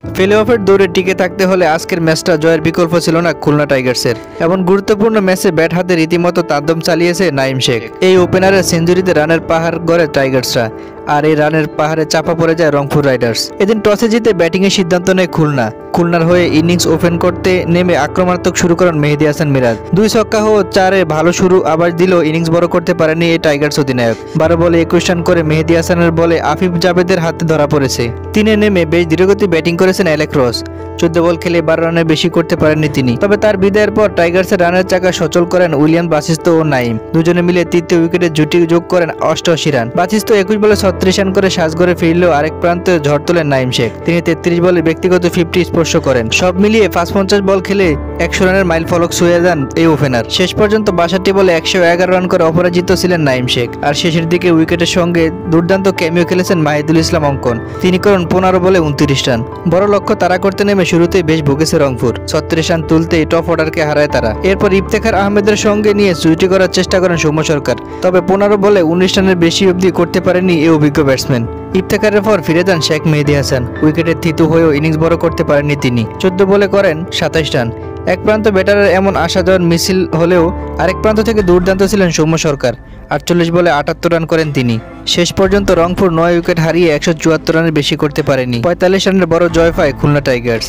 Play অফের দৌড়ে টিকে থাকতে হলে আজকের ম্যাচটা জয়ের বিকল্প ছিল না খুলনা টাইগার্সের। এমন গুরুত্বপূর্ণ ম্যাচে ব্যাট হাতে রীতিমতো তাণ্ডব চালিয়েছে নাঈম শেখ। এই ওপেনারের সেঞ্চুরিতে রানের পাহাড় গড়ে টাইগার্সরা, আর এই রানের পাহাড়ে চাপা পড়ে যায় রংপুর রাইডার্স। এদিন টসে জিতে ব্যাটিংয়ের সিদ্ধান্ত নেয় খুলনার হয়ে ইনিংস ওপেন করতে নেমে আক্রমণাত্মক শুরু করেন মেহেদী হাসান মিরাজ। 2 ছক্কা ও 4-এ ভালো শুরু আবার দিলেও ইনিংস বড় করতে পারেনি এই টাইগার্স অধিনায়ক। 12 বলে 21 রান করে মেহেদী হাসানের বলে আফিফ জাভেদের হাতে ধরা পড়েছে। 3-এ নেমে বেশ ধীরগতি ব্যাটিং করেছেন অ্যালেক রস। 14 বল খেলে 12 রানের বেশি করতে পারেননি তিনি। তবে তার বিদায়ের পর টাইগার্সের রানের চাকা সচল করেন উইলিয়াম বাসিস্তো ও নাঈম। দুজনে মিলে তৃতীয় উইকেটে জুটি যোগ করেন 88 রান। বাসিস্তো 21 বলে 36 রান করে সাজঘরে ফিরলেও আরেক প্রান্তে ঝড় তোলেন নাঈম শেখ। তিনি 33 বলে ব্যক্তিগত 50 স্পর্শ করেন। সব মিলিয়ে 55 বল খেলে 100 রানের মাইল ফলক ছুঁয়ে যান এই ওপেনার। শেষ পর্যন্ত 62 বলে 111 রান করে অপরাজিত ছিলেন নাঈম শেখ। আর শেষের দিকে উইকেটের সঙ্গে দুর্দান্ত ক্যামিও খেলেছেন মাহিদুল ইসলাম অঙ্কন। তিনি করেন 15 বলে 29 রান। বড় লক্ষ্য তাড়া করতে নেমে শুরুতেই বেশ ভুগেছে রংপুর। 36 রান তুলতেই টপ অর্ডারকে হারায় তারা। এরপর ইফতেখার আহমেদের সঙ্গে নিয়ে জুটি করার চেষ্টা করেন সৌম্য সরকার। তবে 15 বলে 19 রানের বেশি অবধি করতে পারেননি এই অভিজ্ঞ ব্যাটসম্যান। ইফতেখারের পর ফিরে যান শেখ মেহেদী হাসান। উইকেটের থিতু হয়েও ইনিংস বড় করতে পারেননি তিনি। 14 বলে করেন 27 রান। এক প্রান্ত ব্যাটারের এমন আসা যাওয়ার মিছিল হলেও আরেক প্রান্ত থেকে দুর্দান্ত ছিলেন সৌম্য সরকার। 48 বলে 78 রান করেন তিনি। শেষ পর্যন্ত রংপুর 9 উইকেট হারিয়ে 174 রানের বেশি করতে পারেনি। 45 রানের বড় জয় পায় খুলনা টাইগার্স।